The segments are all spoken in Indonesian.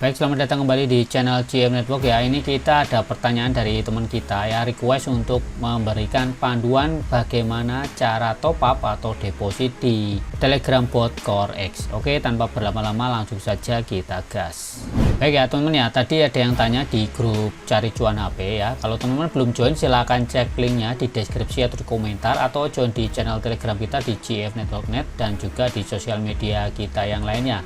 Baik, selamat datang kembali di channel GM Network ya. Ini kita ada pertanyaan dari teman kita ya, request untuk memberikan panduan bagaimana cara top up atau deposit di Telegram bot CoreX. Oke, tanpa berlama-lama langsung saja kita gas. Baik ya teman-teman ya, tadi ada yang tanya di grup cari cuan HP ya. Kalau teman-teman belum join silahkan cek linknya di deskripsi atau di komentar, atau join di channel Telegram kita di GF Network.net dan juga di sosial media kita yang lainnya.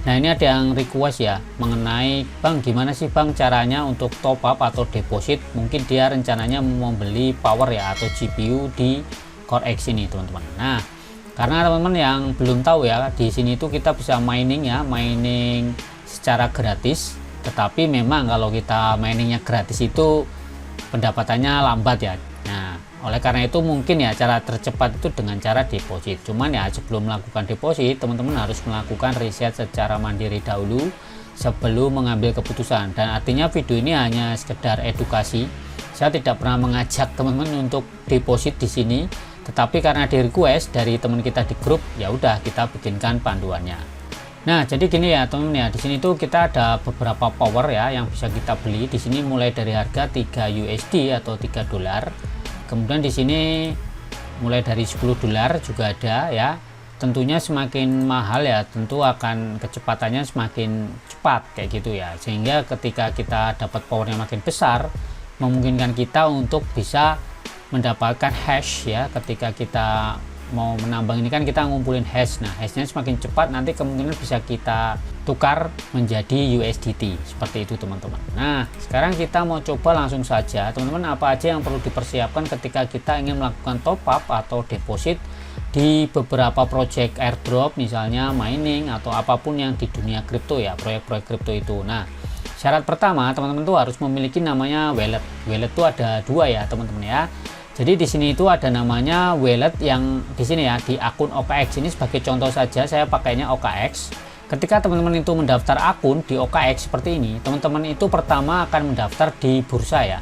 Nah, ini ada yang request ya mengenai, Bang, gimana sih Bang caranya untuk top up atau deposit? Mungkin dia rencananya membeli power ya atau GPU di CoreX ini teman-teman. Nah, karena teman-teman yang belum tahu ya, di sini tuh kita bisa mining ya, mining secara gratis. Tetapi memang kalau kita miningnya gratis itu pendapatannya lambat ya. Nah, oleh karena itu mungkin ya cara tercepat itu dengan cara deposit. Cuman ya sebelum melakukan deposit, teman-teman harus melakukan riset secara mandiri dahulu sebelum mengambil keputusan. Dan artinya video ini hanya sekedar edukasi. Saya tidak pernah mengajak teman-teman untuk deposit di sini, tetapi karena di request dari teman kita di grup, ya udah kita bikinkan panduannya. Nah, jadi gini ya teman-teman ya, di sini tuh kita ada beberapa power ya yang bisa kita beli. Di sini mulai dari harga 3 USD atau 3 dolar. Kemudian di sini mulai dari 10 dolar juga ada ya. Tentunya semakin mahal ya, tentu akan kecepatannya semakin cepat kayak gitu ya. Sehingga ketika kita dapat power yang makin besar, memungkinkan kita untuk bisa mendapatkan hash ya. Ketika kita mau menambang ini kan kita ngumpulin hash. Nah, hashnya semakin cepat nanti kemungkinan bisa kita tukar menjadi USDT seperti itu teman-teman. Nah, sekarang kita mau coba langsung saja teman-teman, apa aja yang perlu dipersiapkan ketika kita ingin melakukan top up atau deposit di beberapa project airdrop, misalnya mining atau apapun yang di dunia kripto ya, proyek-proyek kripto itu. Nah, syarat pertama teman-teman tuh harus memiliki namanya wallet. Wallet tuh ada dua ya teman-teman ya. Jadi di sini itu ada namanya wallet yang di sini ya, di akun OKX ini sebagai contoh saja saya pakainya OKX. Ketika teman-teman itu mendaftar akun di OKX seperti ini, teman-teman itu pertama akan mendaftar di bursa ya,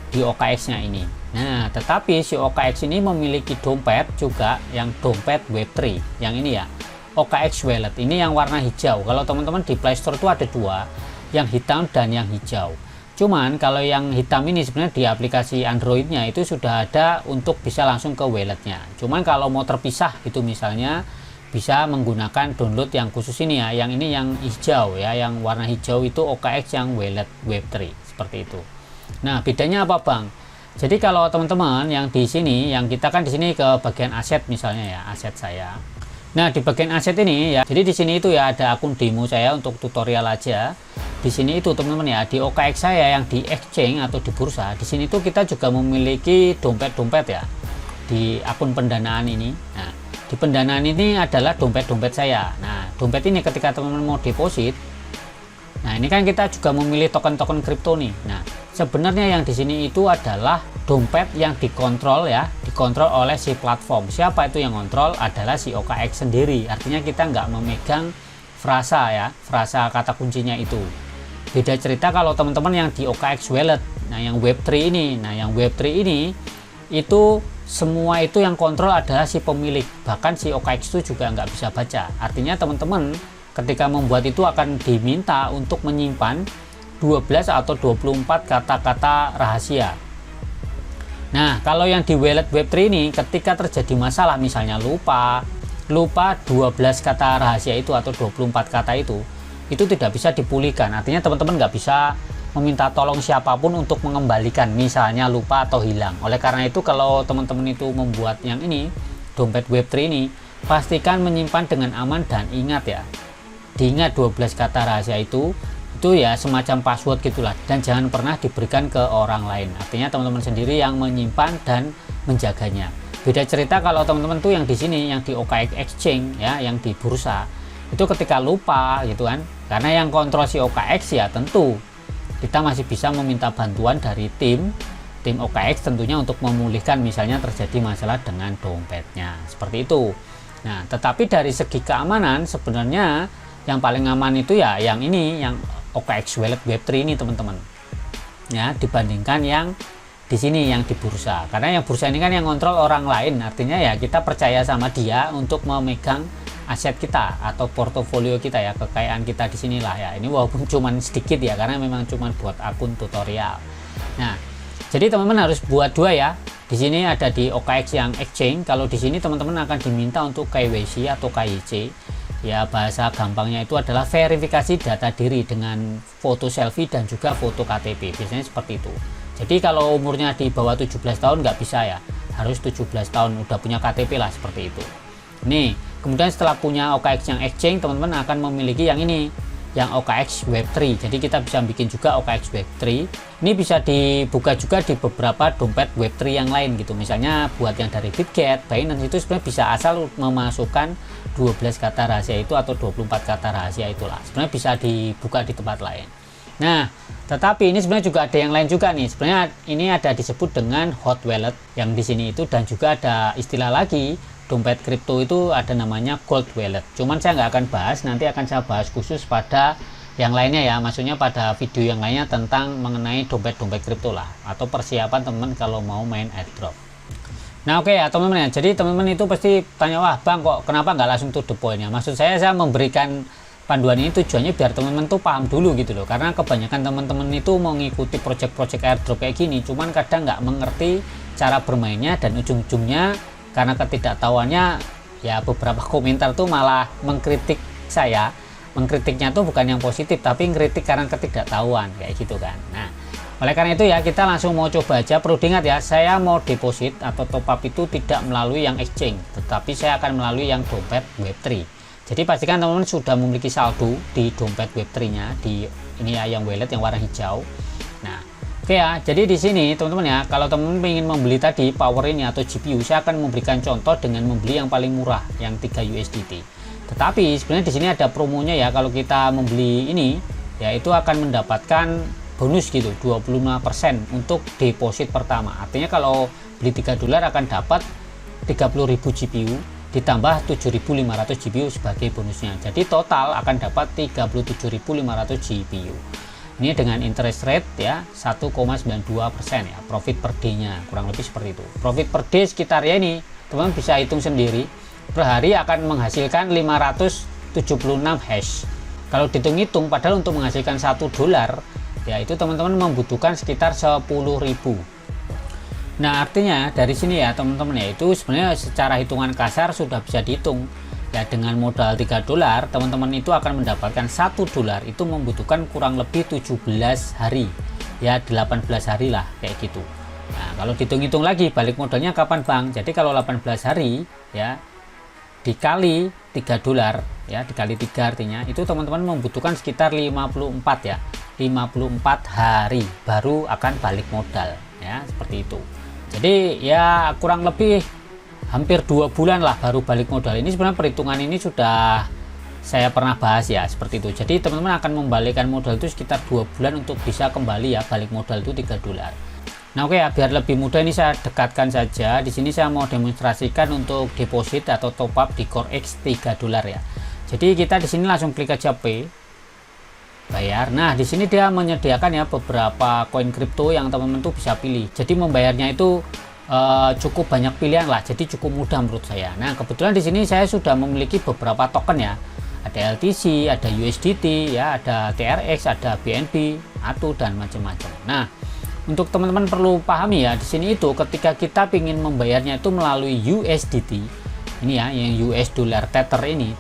di OKX-nya ini. Nah, tetapi si OKX ini memiliki dompet juga, yang dompet Web3, yang ini ya, OKX Wallet. Ini yang warna hijau. Kalau teman-teman di Play Store itu ada dua, yang hitam dan yang hijau. Cuman kalau yang hitam ini sebenarnya di aplikasi Androidnya itu sudah ada untuk bisa langsung ke walletnya. Cuman kalau mau terpisah itu misalnya bisa menggunakan download yang khusus ini ya. Yang ini yang hijau ya, yang warna hijau itu OKX yang wallet Web3 seperti itu. Nah, bedanya apa Bang? Jadi kalau teman-teman yang di sini, yang kita kan di sini ke bagian aset misalnya ya, aset saya. Nah, di bagian aset ini ya, jadi di sini itu ya ada akun demo saya untuk tutorial aja. Di sini itu teman-teman ya, di OKX saya yang di exchange atau di bursa, di sini tuh kita juga memiliki dompet-dompet ya di akun pendanaan ini. Nah, di pendanaan ini adalah dompet-dompet saya. Nah, dompet ini ketika teman-teman mau deposit, nah ini kan kita juga memilih token-token kripto nih. Nah, sebenarnya yang di sini itu adalah dompet yang dikontrol ya, dikontrol oleh si platform. Siapa itu yang kontrol? Adalah si OKX sendiri. Artinya kita nggak memegang frasa ya, frasa kata kuncinya itu. Beda cerita kalau teman-teman yang di OKX Wallet, nah yang Web3 ini, nah yang Web3 ini itu semua itu yang kontrol adalah si pemilik. Bahkan si OKX itu juga nggak bisa baca. Artinya teman-teman ketika membuat itu akan diminta untuk menyimpan 12 atau 24 kata-kata rahasia. Nah, kalau yang di wallet Web3 ini ketika terjadi masalah misalnya lupa 12 kata rahasia itu atau 24 kata itu tidak bisa dipulihkan. Artinya teman-teman nggak bisa meminta tolong siapapun untuk mengembalikan misalnya lupa atau hilang. Oleh karena itu kalau teman-teman itu membuat yang ini, dompet Web3 ini, pastikan menyimpan dengan aman dan ingat ya, diingat 12 kata rahasia itu ya semacam password gitulah, dan jangan pernah diberikan ke orang lain. Artinya teman-teman sendiri yang menyimpan dan menjaganya. Beda cerita kalau teman-teman tuh yang di sini, yang di OKX Exchange ya, yang di bursa, itu ketika lupa gitu kan, karena yang kontrol si OKX ya tentu kita masih bisa meminta bantuan dari tim OKX tentunya untuk memulihkan misalnya terjadi masalah dengan dompetnya seperti itu. Nah, tetapi dari segi keamanan sebenarnya yang paling aman itu ya yang ini, yang OKX Wallet Web3 ini teman-teman ya, dibandingkan yang di sini yang di bursa. Karena yang bursa ini kan yang kontrol orang lain, artinya ya kita percaya sama dia untuk memegang aset kita atau portofolio kita ya, kekayaan kita di sinilah ya. Ini walaupun cuman sedikit ya, karena memang cuman buat akun tutorial. Nah, jadi teman-teman harus buat dua ya. Di sini ada di OKX yang exchange. Kalau di sini teman-teman akan diminta untuk KYC atau KYC. Ya, bahasa gampangnya itu adalah verifikasi data diri dengan foto selfie dan juga foto KTP. Biasanya seperti itu. Jadi kalau umurnya di bawah 17 tahun nggak bisa ya, harus 17 tahun udah punya KTP lah, seperti itu. Nih, kemudian setelah punya OKX yang exchange, teman-teman akan memiliki yang ini, yang OKX Web3. Jadi kita bisa bikin juga OKX Web3. Ini bisa dibuka juga di beberapa dompet Web3 yang lain gitu. Misalnya buat yang dari Bitget, Binance itu sebenarnya bisa asal memasukkan 12 kata rahasia itu atau 24 kata rahasia itulah. Sebenarnya bisa dibuka di tempat lain. Nah, tetapi ini sebenarnya juga ada yang lain juga nih. Sebenarnya ini ada disebut dengan hot wallet yang di sini itu, dan juga ada istilah lagi dompet kripto itu ada namanya cold wallet. Cuman saya nggak akan bahas, nanti akan saya bahas khusus pada yang lainnya ya. Maksudnya pada video yang lainnya tentang mengenai dompet-dompet kripto lah, atau persiapan teman kalau mau main airdrop. Nah oke ya teman-teman ya. Jadi teman-teman itu pasti tanya, wah bang kok kenapa nggak langsung to the point ya. Maksud saya memberikan panduan ini tujuannya biar teman-teman tuh paham dulu gitu loh, karena kebanyakan teman-teman itu mau ngikuti project-project airdrop kayak gini, cuman kadang nggak mengerti cara bermainnya, dan ujung-ujungnya karena ketidaktahuannya ya beberapa komentar tuh malah mengkritik saya. Mengkritiknya tuh bukan yang positif, tapi ngkritik karena ketidaktahuan kayak gitu kan. Nah, oleh karena itu ya kita langsung mau coba aja. Perlu diingat ya, saya mau deposit atau top up itu tidak melalui yang exchange, tetapi saya akan melalui yang dompet Web3. Jadi pastikan teman-teman sudah memiliki saldo di dompet Web3-nya, di ini ya yang wallet yang warna hijau. Nah, oke ya. Jadi di sini teman-teman ya, kalau teman-teman ingin membeli tadi power ini atau GPU, saya akan memberikan contoh dengan membeli yang paling murah yang 3 USDT. Tetapi sebenarnya di sini ada promonya ya, kalau kita membeli ini ya itu akan mendapatkan bonus gitu 25% untuk deposit pertama. Artinya kalau beli 3 dolar akan dapat 30.000 GPU ditambah 7.500 GPU sebagai bonusnya. Jadi total akan dapat 37.500 GPU. Ini dengan interest rate ya 1,92% ya, profit per day-nya kurang lebih seperti itu. Profit per day sekitar ya ini, teman-teman bisa hitung sendiri. Per hari akan menghasilkan 576 hash. Kalau dihitung-hitung, padahal untuk menghasilkan 1 dolar ya itu teman-teman membutuhkan sekitar 10.000. Nah artinya dari sini ya teman-teman ya, itu sebenarnya secara hitungan kasar sudah bisa dihitung ya, dengan modal 3 dolar teman-teman itu akan mendapatkan 1 dolar itu membutuhkan kurang lebih 17 hari ya, 18 hari lah kayak gitu. Nah kalau dihitung-hitung lagi balik modalnya kapan bang, jadi kalau 18 hari ya dikali 3 dolar ya, dikali 3 artinya itu teman-teman membutuhkan sekitar 54 ya, 54 hari baru akan balik modal ya, seperti itu. Jadi ya kurang lebih hampir 2 bulan lah baru balik modal. Ini sebenarnya perhitungan ini sudah saya pernah bahas ya, seperti itu. Jadi teman-teman akan membalikkan modal itu sekitar 2 bulan untuk bisa kembali ya balik modal itu 3 dolar. Nah oke ya, biar lebih mudah ini saya dekatkan saja. Di sini saya mau demonstrasikan untuk deposit atau top up di CoreX 3 dolar ya. Jadi kita di sini langsung klik aja Pay, bayar. Nah di sini dia menyediakan ya beberapa koin kripto yang teman-teman tuh bisa pilih. Jadi membayarnya itu cukup banyak pilihan lah, jadi cukup mudah menurut saya. Nah kebetulan di sini saya sudah memiliki beberapa token ya. Ada LTC, ada USDT ya, ada TRX, ada BNB, ATO dan macam-macam. Nah untuk teman-teman perlu pahami ya, di sini itu ketika kita ingin membayarnya itu melalui USDT ini ya, yang US dollar tether ini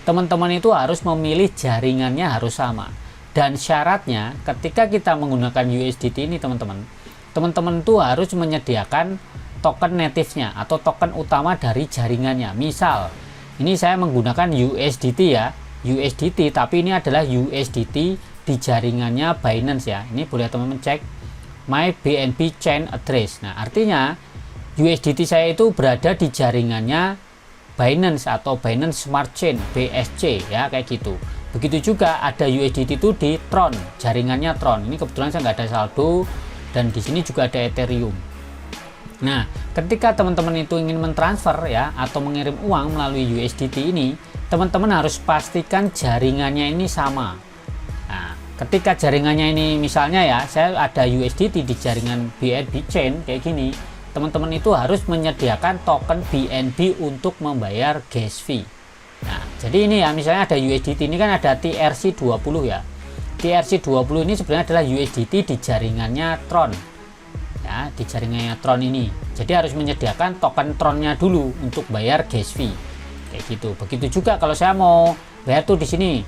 teman-teman itu harus memilih jaringannya harus sama, dan syaratnya ketika kita menggunakan USDT ini teman-teman tuh harus menyediakan token native-nya atau token utama dari jaringannya. Misal ini saya menggunakan USDT ya, USDT, tapi ini adalah USDT di jaringannya Binance ya. Ini boleh teman-teman cek my BNB chain address. Nah artinya USDT saya itu berada di jaringannya Binance atau Binance Smart Chain BSC ya, kayak gitu. Begitu juga ada USDT itu di Tron, jaringannya Tron. Ini kebetulan saya nggak ada saldo, dan di sini juga ada Ethereum. Nah ketika teman-teman itu ingin mentransfer ya atau mengirim uang melalui USDT ini, teman-teman harus pastikan jaringannya ini sama. Nah ketika jaringannya ini misalnya ya, saya ada USDT di jaringan BNB chain kayak gini, teman-teman itu harus menyediakan token BNB untuk membayar gas fee. jadi ini ya, misalnya ada USDT ini kan ada TRC20 ya. TRC20 ini sebenarnya adalah USDT di jaringannya Tron ya, di jaringannya Tron ini. Jadi harus menyediakan token Tronnya dulu untuk bayar gas fee kayak gitu. Begitu juga kalau saya mau bayar tuh di sini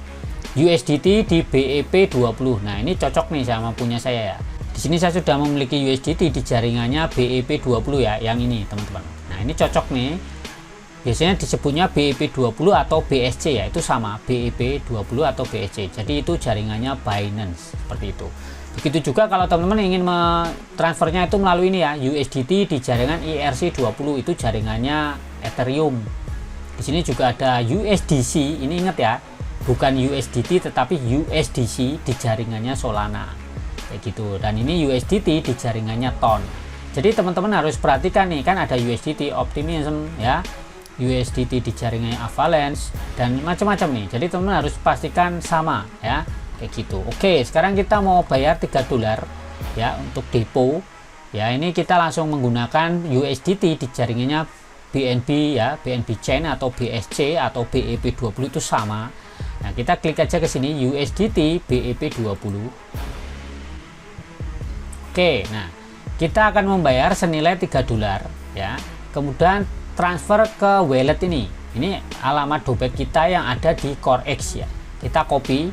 USDT di BEP20. Nah ini cocok nih sama punya saya ya. Di sini saya sudah memiliki USDT di jaringannya BEP20 ya, yang ini teman-teman. Nah ini cocok nih. Biasanya disebutnya BEP20 atau BSC ya, itu sama BEP20 atau BSC. Jadi itu jaringannya Binance seperti itu. Begitu juga kalau teman-teman ingin transfernya itu melalui ini ya, USDT di jaringan ERC20, itu jaringannya Ethereum. Di sini juga ada USDC, ini ingat ya, bukan USDT tetapi USDC di jaringannya Solana kayak gitu. Dan ini USDT di jaringannya Ton. Jadi teman-teman harus perhatikan nih, kan ada USDT Optimism ya, USDT di jaringannya Avalanche dan macam-macam nih. Jadi teman-teman harus pastikan sama ya kayak gitu. Oke, sekarang kita mau bayar $3 ya untuk depo ya. Ini kita langsung menggunakan USDT di jaringannya BNB ya, BNB Chain atau BSC atau BEP20 itu sama. Nah kita klik aja ke sini USDT BEP20. Oke, nah kita akan membayar senilai $3 ya. Kemudian transfer ke wallet ini. Ini alamat dompet kita yang ada di CoreX ya. Kita copy,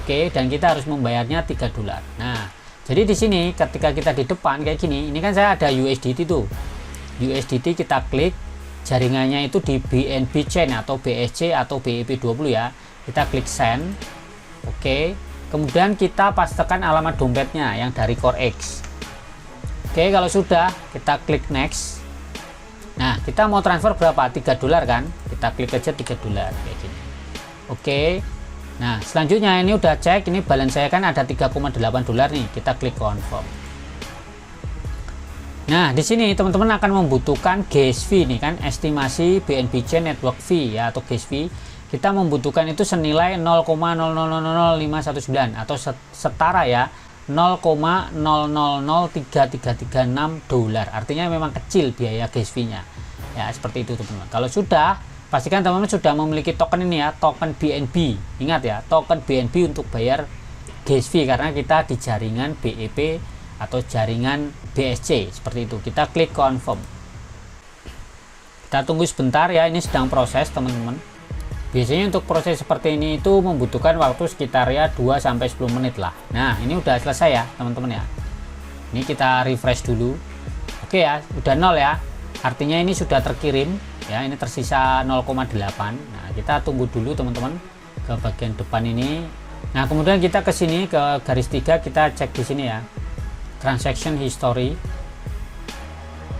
oke, dan kita harus membayarnya $3. Nah, jadi di sini ketika kita di depan kayak gini, ini kan saya ada USDT tuh. USDT kita klik, jaringannya itu di BNB Chain atau BSC atau BEP20 ya. Kita klik send, oke. Kemudian kita pastekan alamat dompetnya yang dari CoreX. Oke, kalau sudah kita klik next. Nah kita mau transfer berapa? $3 kan, kita klik aja $3 kayak gini. Oke, nah selanjutnya ini udah cek, ini balance saya kan ada $3,8 nih, kita klik confirm. Nah di sini teman-teman akan membutuhkan gas fee nih kan, estimasi BNB Chain network fee ya, atau gas fee kita membutuhkan itu senilai 0,0000519 atau setara ya $0,000336. Artinya memang kecil biaya gas fee-nya ya, seperti itu teman-teman. Kalau sudah, pastikan teman-teman sudah memiliki token ini ya, token BNB. Ingat ya, token BNB untuk bayar gas fee karena kita di jaringan BEP atau jaringan BSC seperti itu. Kita klik confirm. Kita tunggu sebentar ya, ini sedang proses teman-teman. Biasanya untuk proses seperti ini itu membutuhkan waktu sekitar ya 2-10 menit lah. Nah ini udah selesai ya teman-teman ya. Ini kita refresh dulu. Oke ya, udah 0 ya. Artinya ini sudah terkirim ya, ini tersisa 0,8. Nah kita tunggu dulu teman-teman ke bagian depan ini. Nah kemudian kita ke sini ke garis 3, kita cek di sini ya, transaction history.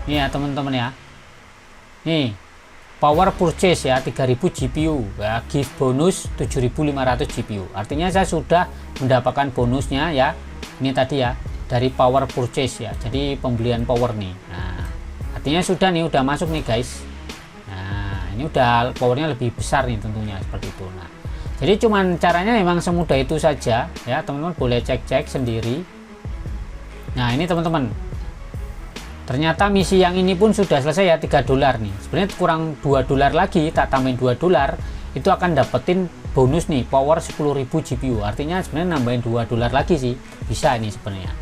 Ini ya teman-teman ya. Nih power purchase ya 3000 GPU ya, gift bonus 7500 GPU. Artinya saya sudah mendapatkan bonusnya ya, ini tadi ya, dari power purchase ya, jadi pembelian power nih. Nah artinya sudah nih, udah masuk nih guys. Nah ini udah powernya lebih besar nih tentunya seperti itu. Nah jadi cuman caranya memang semudah itu saja ya, teman-teman boleh cek-cek sendiri. Nah ini teman-teman, ternyata misi yang ini pun sudah selesai ya, $3 nih. Sebenarnya kurang $2 lagi, tak tambahin $2 itu akan dapetin bonus nih, power 10.000 GPU. Artinya sebenarnya nambahin $2 lagi sih, bisa ini sebenarnya.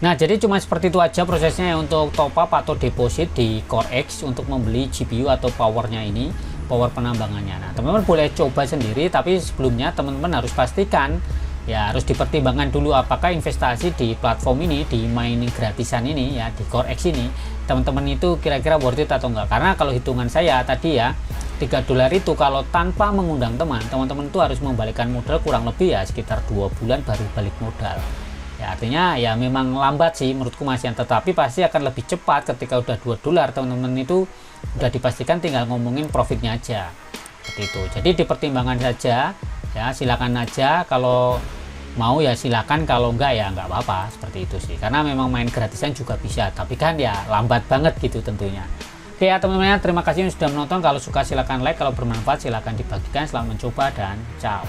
Nah jadi cuma seperti itu aja prosesnya ya, untuk top up atau deposit di CoreX untuk membeli GPU atau powernya ini, power penambangannya. Nah teman-teman boleh coba sendiri, tapi sebelumnya teman-teman harus pastikan ya, harus dipertimbangkan dulu apakah investasi di platform ini, di mining gratisan ini ya, di CoreX ini, teman-teman itu kira-kira worth it atau enggak. Karena kalau hitungan saya tadi ya, $3 itu kalau tanpa mengundang teman-teman itu harus membalikkan modal kurang lebih ya sekitar 2 bulan baru balik modal ya. Artinya ya memang lambat sih menurutku Mas Yan, tetapi pasti akan lebih cepat ketika udah $2 teman-teman itu udah dipastikan, tinggal ngomongin profitnya aja seperti itu. Jadi dipertimbangkan saja ya, silakan aja, kalau mau ya silakan, kalau enggak ya enggak apa-apa, seperti itu sih. Karena memang main gratisan juga bisa, tapi kan ya lambat banget gitu tentunya. Oke ya teman-teman, terima kasih yang sudah menonton. Kalau suka silakan like, kalau bermanfaat silakan dibagikan. Selamat mencoba dan ciao.